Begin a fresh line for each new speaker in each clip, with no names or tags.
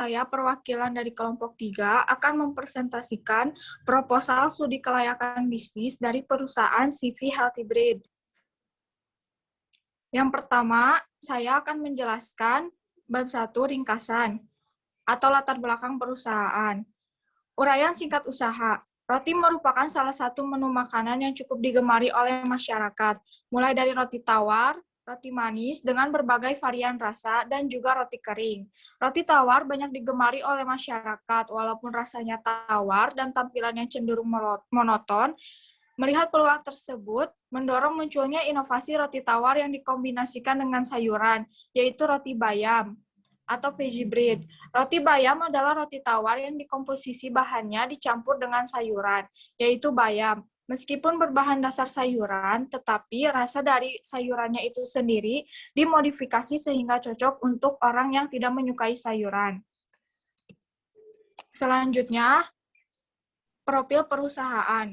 saya, perwakilan dari kelompok 3, akan mempresentasikan proposal studi kelayakan bisnis dari perusahaan CV Healthy Breed. Yang pertama, saya akan menjelaskan bab 1 ringkasan atau latar belakang perusahaan. Uraian singkat usaha. Roti merupakan salah satu menu makanan yang cukup digemari oleh masyarakat, mulai dari roti tawar, roti manis dengan berbagai varian rasa, dan juga roti kering. Roti tawar banyak digemari oleh masyarakat, walaupun rasanya tawar dan tampilannya cenderung monoton. Melihat peluang tersebut, mendorong munculnya inovasi roti tawar yang dikombinasikan dengan sayuran, yaitu roti bayam atau veggie bread. Roti bayam adalah roti tawar yang dikomposisi bahannya dicampur dengan sayuran, yaitu bayam. Meskipun berbahan dasar sayuran, tetapi rasa dari sayurannya itu sendiri dimodifikasi sehingga cocok untuk orang yang tidak menyukai sayuran. Selanjutnya, profil perusahaan.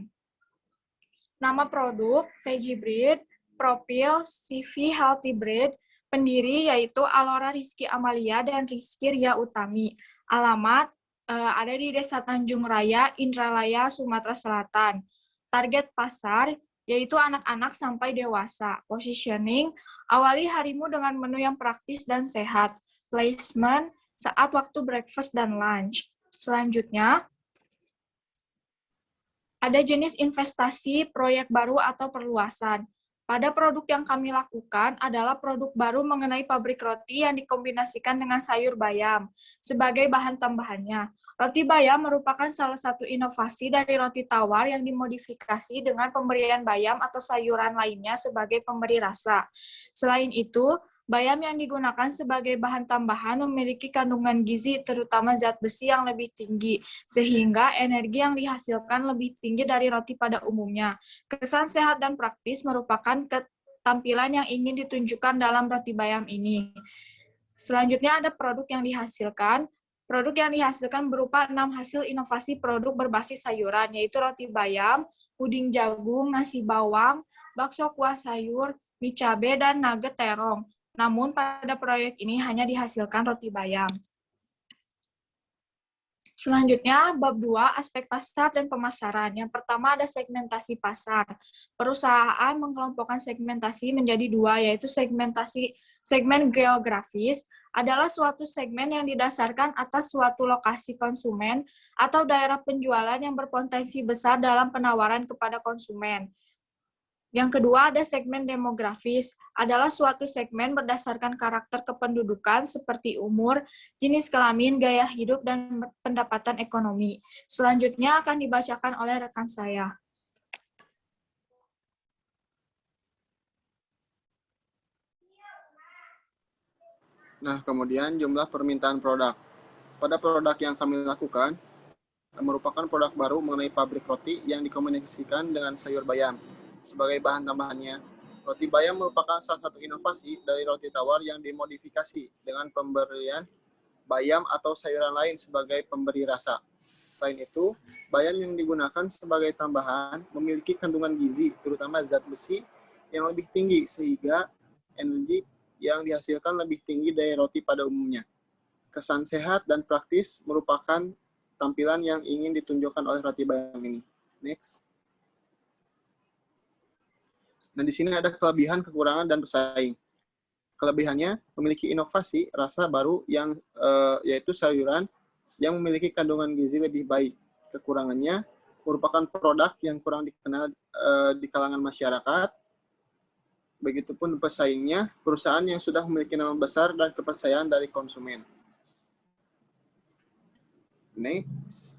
Nama produk, veggie bread, profil, CV Healthy Bread, pendiri yaitu Alora Rizky Amalia dan Rizky Ria Utami. Alamat ada di Desa Tanjung Raya, Indralaya, Sumatera Selatan. Target pasar yaitu anak-anak sampai dewasa. Positioning, awali harimu dengan menu yang praktis dan sehat. Placement, saat waktu breakfast dan lunch. Selanjutnya, ada jenis investasi, proyek baru, atau perluasan. Pada produk yang kami lakukan adalah produk baru mengenai pabrik roti yang dikombinasikan dengan sayur bayam sebagai bahan tambahannya. Roti bayam merupakan salah satu inovasi dari roti tawar yang dimodifikasi dengan pemberian bayam atau sayuran lainnya sebagai pemberi rasa. Selain itu, bayam yang digunakan sebagai bahan tambahan memiliki kandungan gizi, terutama zat besi yang lebih tinggi, sehingga energi yang dihasilkan lebih tinggi dari roti pada umumnya. Kesan sehat dan praktis merupakan ketampilan yang ingin ditunjukkan dalam roti bayam ini. Selanjutnya ada produk yang dihasilkan. Produk yang dihasilkan berupa 6 hasil inovasi produk berbasis sayuran, yaitu roti bayam, puding jagung, nasi bawang, bakso kuah sayur, mie cabe, dan nugget terong. Namun pada proyek ini hanya dihasilkan roti bayam. Selanjutnya, bab 2, aspek pasar dan pemasaran. Yang pertama ada segmentasi pasar. Perusahaan mengelompokkan segmentasi menjadi 2, yaitu segmen geografis adalah suatu segmen yang didasarkan atas suatu lokasi konsumen atau daerah penjualan yang berpotensi besar dalam penawaran kepada konsumen. Yang kedua ada segmen demografis, adalah suatu segmen berdasarkan karakter kependudukan seperti umur, jenis kelamin, gaya hidup, dan pendapatan ekonomi. Selanjutnya akan dibacakan oleh rekan saya.
Nah, kemudian jumlah permintaan produk. Pada produk yang kami lakukan, merupakan produk baru mengenai pabrik roti yang dikombinasikan dengan sayur bayam. Sebagai bahan tambahannya, roti bayam merupakan salah satu inovasi dari roti tawar yang dimodifikasi dengan pemberian bayam atau sayuran lain sebagai pemberi rasa. Selain itu, bayam yang digunakan sebagai tambahan memiliki kandungan gizi, terutama zat besi, yang lebih tinggi, sehingga energi yang dihasilkan lebih tinggi dari roti pada umumnya. Kesan sehat dan praktis merupakan tampilan yang ingin ditunjukkan oleh roti bayam ini. Next. Nah, di sini ada kelebihan, kekurangan, dan pesaing. Kelebihannya memiliki inovasi rasa baru yang yaitu sayuran yang memiliki kandungan gizi lebih baik. Kekurangannya merupakan produk yang kurang dikenal di kalangan masyarakat. Begitupun pesaingnya, perusahaan yang sudah memiliki nama besar dan kepercayaan dari konsumen. Next.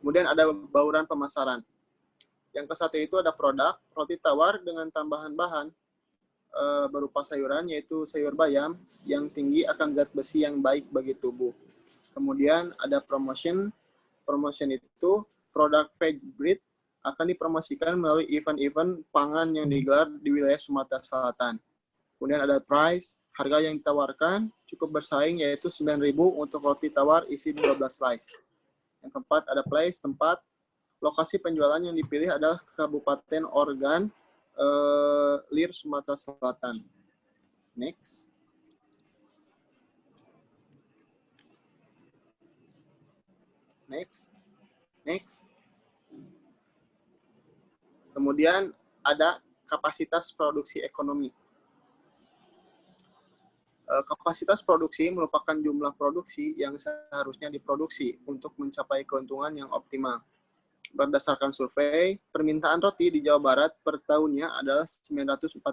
Kemudian ada bauran pemasaran. Yang ke satu itu ada produk roti tawar dengan tambahan bahan berupa sayuran, yaitu sayur bayam yang tinggi akan zat besi yang baik bagi tubuh. Kemudian ada promotion. Promotion itu produk veggie bread akan dipromosikan melalui event-event pangan yang digelar di wilayah Sumatera Selatan. Kemudian ada price, harga yang ditawarkan cukup bersaing, yaitu 9.000 untuk roti tawar isi 12 slice. Yang keempat ada place, tempat. Lokasi penjualan yang dipilih adalah Kabupaten Organ, Lir, Sumatera Selatan. Next. Next. Next. Kemudian ada kapasitas produksi ekonomi. Kapasitas produksi merupakan jumlah produksi yang seharusnya diproduksi untuk mencapai keuntungan yang optimal. Berdasarkan survei, permintaan roti di Jawa Barat per tahunnya adalah 904.000.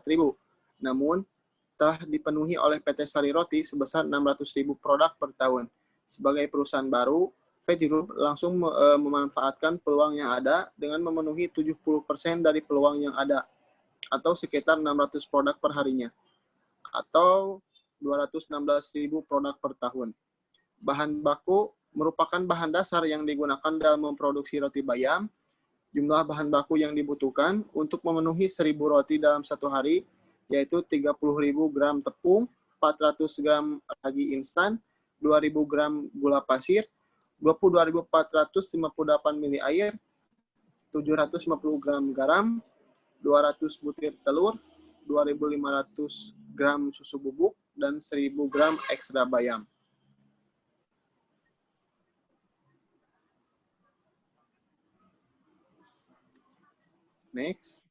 Namun, telah dipenuhi oleh PT Sari Roti sebesar 600.000 produk per tahun. Sebagai perusahaan baru, Veggie Group langsung memanfaatkan peluang yang ada dengan memenuhi 70% dari peluang yang ada, atau sekitar 600 produk per harinya, atau 216.000 produk per tahun. Bahan baku merupakan bahan dasar yang digunakan dalam memproduksi roti bayam. Jumlah bahan baku yang dibutuhkan untuk memenuhi 1.000 roti dalam satu hari, yaitu 30.000 gram tepung, 400 gram ragi instan, 2.000 gram gula pasir, 22.458 ml air, 750 gram garam, 200 butir telur, 2.500 gram susu bubuk, dan 1.000 gram ekstra bayam. Next.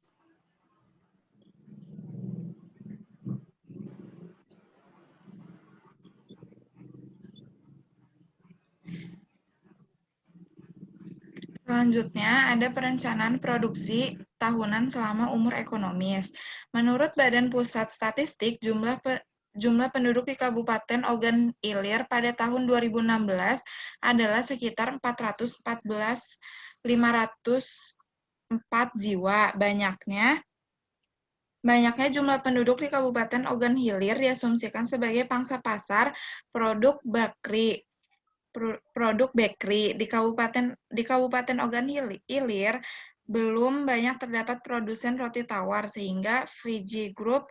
Selanjutnya, ada perencanaan produksi tahunan selama umur ekonomis. Menurut Badan Pusat Statistik, jumlah penduduk di Kabupaten Ogan Ilir pada tahun 2016 adalah sekitar 414.504 jiwa. Banyaknya jumlah penduduk di Kabupaten Ogan Ilir diasumsikan sebagai pangsa pasar produk bakery di Kabupaten Ogan Ilir belum banyak terdapat produsen roti tawar, sehingga Veggie Group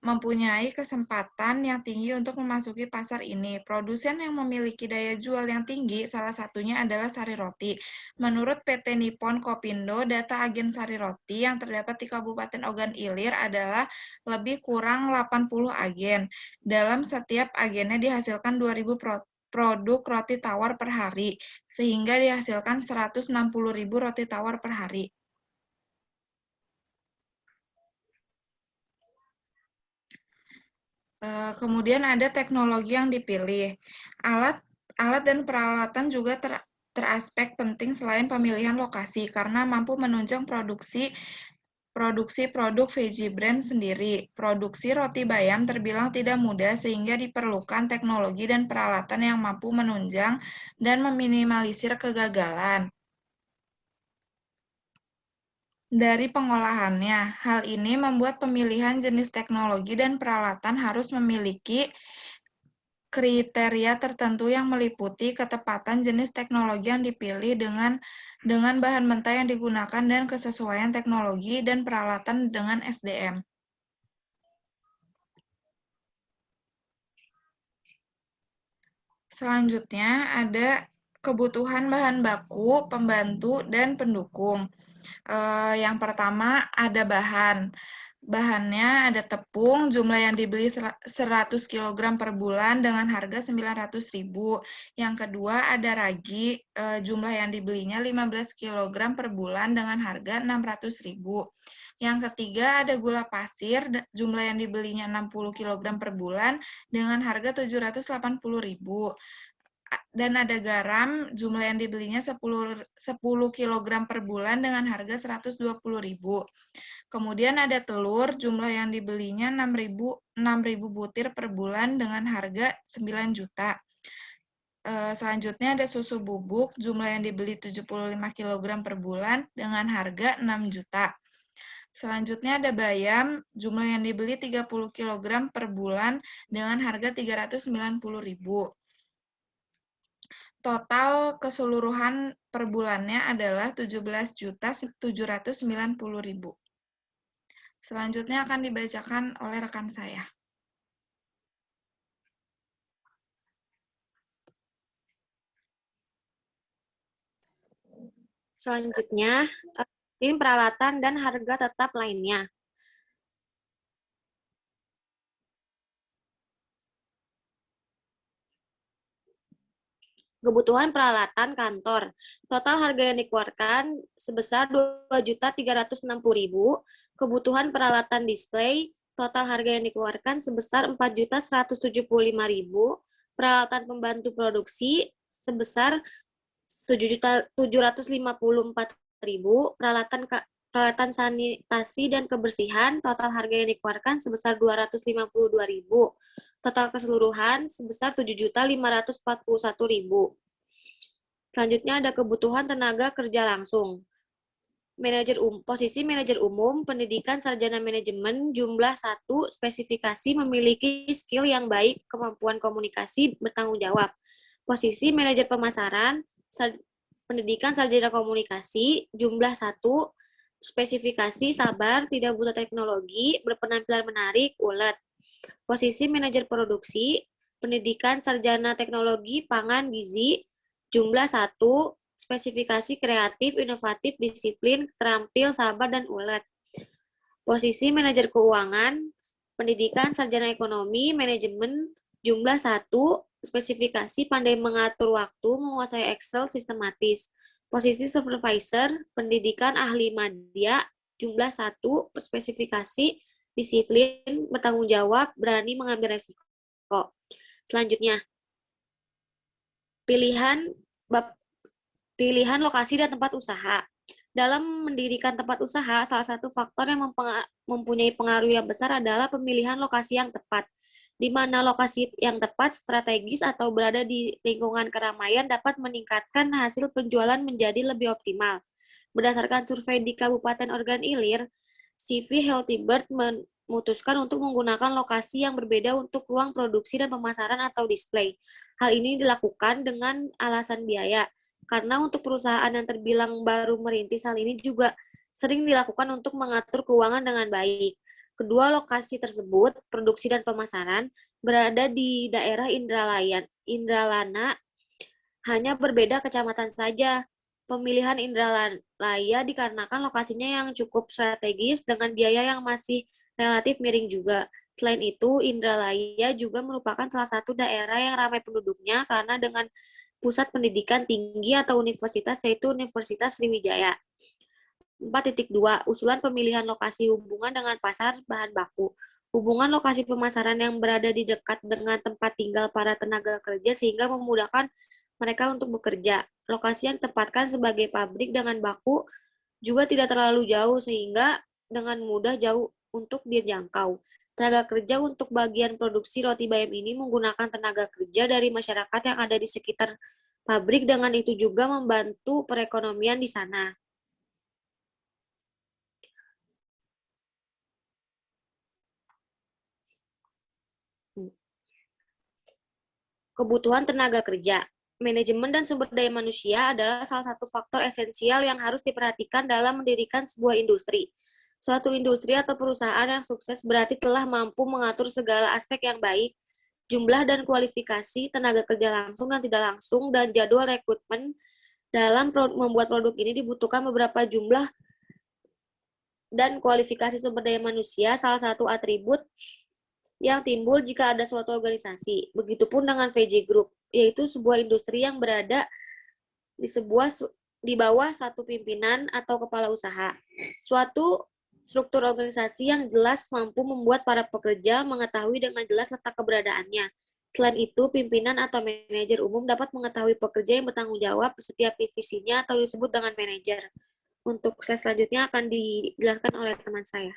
mempunyai kesempatan yang tinggi untuk memasuki pasar ini. Produsen yang memiliki daya jual yang tinggi salah satunya adalah Sari Roti. Menurut PT Nippon Kopindo, data agen Sari Roti yang terdapat di Kabupaten Ogan Ilir adalah lebih kurang 80 agen. Dalam setiap agennya dihasilkan 2.000 produk roti tawar per hari, sehingga dihasilkan 160.000 roti tawar per hari. Kemudian ada teknologi yang dipilih. Alat dan peralatan juga teraspek penting selain pemilihan lokasi, karena mampu menunjang produksi produk Veggie Brand sendiri. Produksi roti bayam terbilang tidak mudah, sehingga diperlukan teknologi dan peralatan yang mampu menunjang dan meminimalisir kegagalan dari pengolahannya. Hal ini membuat pemilihan jenis teknologi dan peralatan harus memiliki kriteria tertentu yang meliputi ketepatan jenis teknologi yang dipilih dengan bahan mentah yang digunakan dan kesesuaian teknologi dan peralatan dengan SDM. Selanjutnya ada kebutuhan bahan baku, pembantu, dan pendukung. Yang pertama ada bahan. Bahannya ada tepung, jumlah yang dibeli 100 kg per bulan dengan harga 900.000. Yang kedua ada ragi, jumlah yang dibelinya 15 kg per bulan dengan harga 600.000. Yang ketiga ada gula pasir, jumlah yang dibelinya 60 kg per bulan dengan harga 780.000. Dan ada garam, jumlah yang dibelinya 10 kg per bulan dengan harga 120.000. Kemudian ada telur, jumlah yang dibelinya 6.000 butir per bulan dengan harga 9 juta. Selanjutnya ada susu bubuk, jumlah yang dibeli 75 kg per bulan dengan harga 6 juta. Selanjutnya ada bayam, jumlah yang dibeli 30 kg per bulan dengan harga 390.000. Total keseluruhan per bulannya adalah 17.790.000. Selanjutnya akan dibacakan oleh rekan saya.
Selanjutnya, tim peralatan dan harga tetap lainnya. Kebutuhan peralatan kantor. Total harga yang dikeluarkan sebesar 2.360.000. Kebutuhan peralatan display. Total harga yang dikeluarkan sebesar 4.175.000. Peralatan pembantu produksi sebesar 7.754.000. Peralatan sanitasi dan kebersihan, total harga yang dikeluarkan sebesar 252.000. Total keseluruhan sebesar 7.541.000. Selanjutnya ada kebutuhan tenaga kerja langsung. Posisi manajer umum, pendidikan sarjana manajemen, jumlah 1, spesifikasi memiliki skill yang baik, kemampuan komunikasi, bertanggung jawab. Posisi manajer pemasaran, pendidikan sarjana komunikasi, jumlah 1, spesifikasi sabar, tidak buta teknologi, berpenampilan menarik, ulet. Posisi manajer produksi, pendidikan sarjana teknologi, pangan, gizi, jumlah 1, spesifikasi kreatif, inovatif, disiplin, terampil, sabar, dan ulet. Posisi manajer keuangan, pendidikan sarjana ekonomi, manajemen, jumlah 1, spesifikasi pandai mengatur waktu, menguasai Excel, sistematis. Posisi supervisor, pendidikan ahli media, jumlah 1, spesifikasi, disiplin, bertanggung jawab, berani mengambil resiko. Selanjutnya, pilihan lokasi dan tempat usaha. Dalam mendirikan tempat usaha, salah satu faktor yang mempunyai pengaruh yang besar adalah pemilihan lokasi yang tepat. Di mana lokasi yang tepat, strategis, atau berada di lingkungan keramaian dapat meningkatkan hasil penjualan menjadi lebih optimal. Berdasarkan survei di Kabupaten Ogan Ilir, CV Healthy Bird memutuskan untuk menggunakan lokasi yang berbeda untuk ruang produksi dan pemasaran atau display. Hal ini dilakukan dengan alasan biaya, karena untuk perusahaan yang terbilang baru merintis, hal ini juga sering dilakukan untuk mengatur keuangan dengan baik. Kedua lokasi tersebut, produksi dan pemasaran, berada di daerah Indralana, hanya berbeda kecamatan saja. Pemilihan Indralaya dikarenakan lokasinya yang cukup strategis dengan biaya yang masih relatif miring juga. Selain itu, Indralaya juga merupakan salah satu daerah yang ramai penduduknya karena dengan pusat pendidikan tinggi atau universitas, yaitu Universitas Sriwijaya. 4.2. Usulan pemilihan lokasi hubungan dengan pasar bahan baku. Hubungan lokasi pemasaran yang berada di dekat dengan tempat tinggal para tenaga kerja sehingga memudahkan mereka untuk bekerja. Lokasi yang ditempatkan sebagai pabrik dengan baku juga tidak terlalu jauh sehingga dengan mudah jauh untuk dijangkau. Tenaga kerja untuk bagian produksi roti bayam ini menggunakan tenaga kerja dari masyarakat yang ada di sekitar pabrik, dengan itu juga membantu perekonomian di sana. Kebutuhan tenaga kerja. Manajemen dan sumber daya manusia adalah salah satu faktor esensial yang harus diperhatikan dalam mendirikan sebuah industri. Suatu industri atau perusahaan yang sukses berarti telah mampu mengatur segala aspek yang baik, jumlah dan kualifikasi tenaga kerja langsung dan tidak langsung, dan jadwal rekrutmen. Dalam membuat produk ini dibutuhkan beberapa jumlah dan kualifikasi sumber daya manusia, salah satu atribut yang timbul jika ada suatu organisasi. Begitupun dengan VJ Group, yaitu sebuah industri yang berada di bawah satu pimpinan atau kepala usaha. Suatu struktur organisasi yang jelas mampu membuat para pekerja mengetahui dengan jelas letak keberadaannya. Selain itu, pimpinan atau manajer umum dapat mengetahui pekerja yang bertanggung jawab setiap divisinya atau disebut dengan manajer. Untuk slide selanjutnya akan dijelaskan oleh teman saya.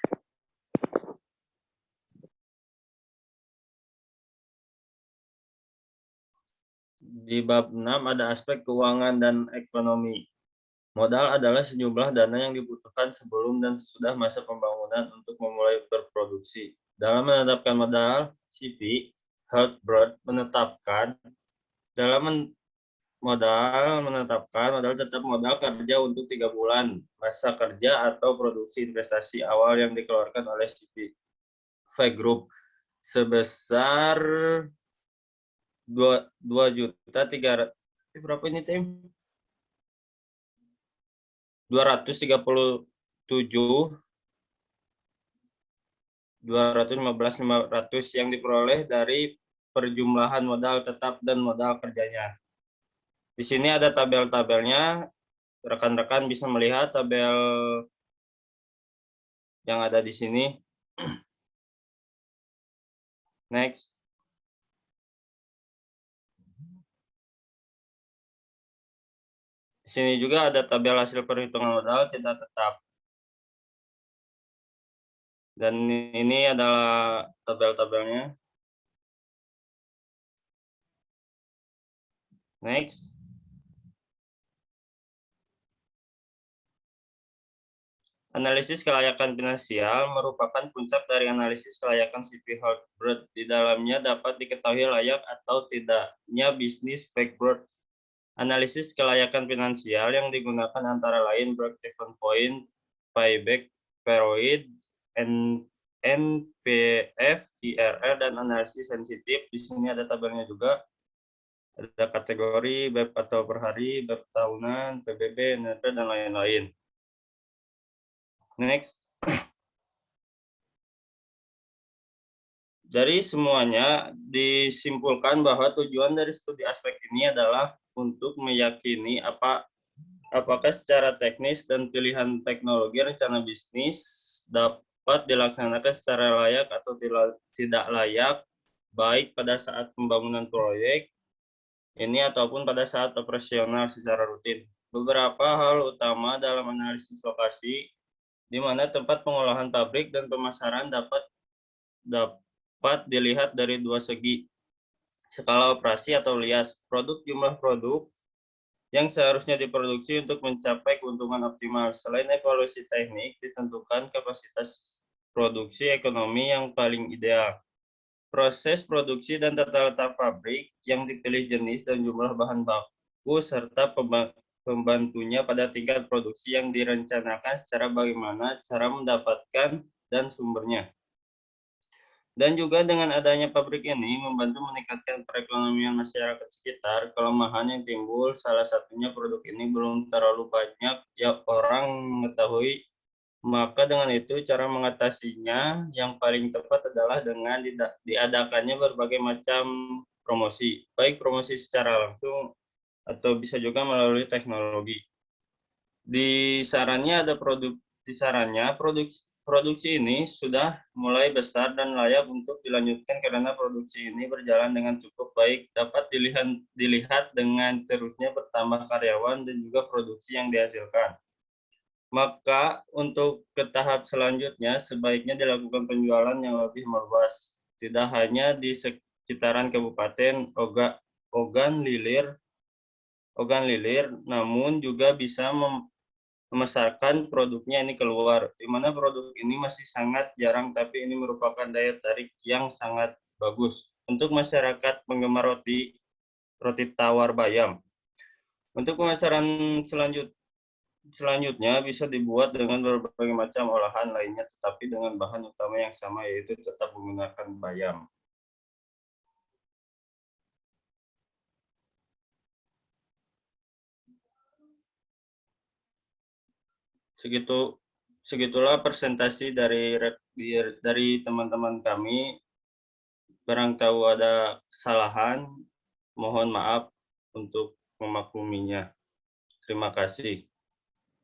Di bab 6 ada aspek keuangan dan ekonomi. Modal adalah sejumlah dana yang dibutuhkan sebelum dan sesudah masa pembangunan untuk memulai berproduksi. Dalam menetapkan modal, CV Healthy Bird menetapkan modal tetap modal kerja untuk 3 bulan masa kerja atau produksi investasi awal yang dikeluarkan oleh CV Group sebesar 2.300.000 berapa ini tim? 215.500 yang diperoleh dari perjumlahan modal tetap dan modal kerjanya. Di sini ada tabel-tabelnya. Rekan-rekan bisa melihat tabel yang ada di sini. Next. Di sini juga ada tabel hasil perhitungan modal tidak tetap. Dan ini adalah tabel-tabelnya. Next. Analisis kelayakan finansial merupakan puncak dari analisis kelayakan CV Harvard. Di dalamnya dapat diketahui layak atau tidaknya bisnis Harvard. Analisis kelayakan finansial yang digunakan antara lain break-even point, payback period, NPF, IRR, dan analisis sensitif. Di sini ada tabelnya juga. Ada kategori, BEP atau per hari, BEP tahunan, PBB, NP, dan lain-lain. Next. Dari semuanya disimpulkan bahwa tujuan dari studi aspek ini adalah untuk meyakini apakah secara teknis dan pilihan teknologi rencana bisnis dapat dilaksanakan secara layak atau tidak layak, baik pada saat pembangunan proyek ini ataupun pada saat operasional secara rutin. Beberapa hal utama dalam analisis lokasi, di mana tempat pengolahan pabrik dan pemasaran dapat dilihat dari dua segi. Skala operasi atau lias, jumlah produk yang seharusnya diproduksi untuk mencapai keuntungan optimal. Selain evaluasi teknik, ditentukan kapasitas produksi ekonomi yang paling ideal. Proses produksi dan tata letak pabrik yang dipilih jenis dan jumlah bahan baku serta pembantunya pada tingkat produksi yang direncanakan secara bagaimana cara mendapatkan dan sumbernya. Dan juga dengan adanya pabrik ini membantu meningkatkan perekonomian masyarakat sekitar. Kelemahan yang timbul salah satunya produk ini belum terlalu banyak ya orang mengetahui. Maka dengan itu cara mengatasinya yang paling tepat adalah dengan diadakannya berbagai macam promosi, baik promosi secara langsung atau bisa juga melalui teknologi. Di sarannya produksi ini sudah mulai besar dan layak untuk dilanjutkan karena produksi ini berjalan dengan cukup baik, dapat dilihat dengan terusnya bertambah karyawan dan juga produksi yang dihasilkan. Maka untuk ke tahap selanjutnya sebaiknya dilakukan penjualan yang lebih meluas, tidak hanya di sekitaran Kabupaten Ogan Lilir, namun juga bisa memasarkan produknya ini keluar, di mana produk ini masih sangat jarang, tapi ini merupakan daya tarik yang sangat bagus untuk masyarakat penggemar roti tawar bayam. Untuk pemasaran selanjutnya bisa dibuat dengan berbagai macam olahan lainnya, tetapi dengan bahan utama yang sama, yaitu tetap menggunakan bayam. Segitulah presentasi dari teman-teman kami. Barang tahu ada kesalahan, mohon maaf untuk memakluminya. Terima kasih.